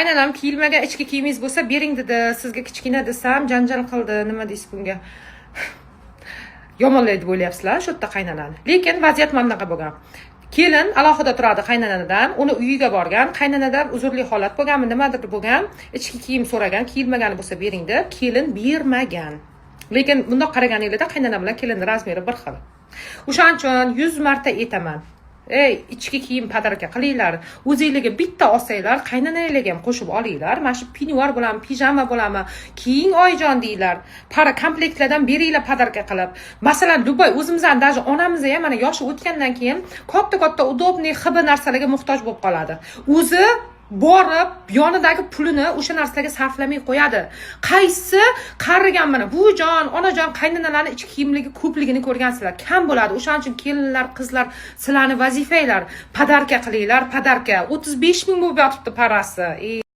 qaynonam kiyilmagan ichki kiyimingiz bo'lsa bering dedi. Sizga kichkina desam janjal qildi. Nima deysiz bunga? Yomonlaydi bo'lyapsizlar shu yerda qaynonani. Lekin vaziyat mana bunaqa bo'lgan. Kelin alohida turadi qaynonanadan, uni uyiga borgan, qaynonanadan uzrli holat bo'lganmi, nimadir bo'lgan, ichki kiyim so'ragan, kiyilmagani bo'lsa bering deb, kelin bermagan. Lekin bundoq qaraganingizda qaynona bilan kelinning razmeri bir xil. O'shaning uchun 100 marta aytaman. Ichki kiyim podarka qilinglar. O'zingizga bitta olsanglar, qaynonangizga ham qo'shib olinglar. Mana shu pinyoar bilan, pijama bilanmi, kiying oyijon deylar. Para komplektlardan beringlar podarka qilib. Masalan, Dubay o'zimizdan даже onamiz ham mana yoshi o'tgandan keyin katta udobniy xibi narsalarga muhtoj bo'lib qoladi. O'zi borib yonidagi pulini o'sha narsalarga sarflamay qo'yadi. Qaysi qarigan mana bujon, onajon qaynonalarning ichki kiyimligi ko'pligini ko'rgansizlar. Kam bo'ladi. O'shaning uchun kelinlar, qizlar, sizlarning vazifanglar podarka qilinglar, podarka. 35 ming bo'lib yotibdi parasi.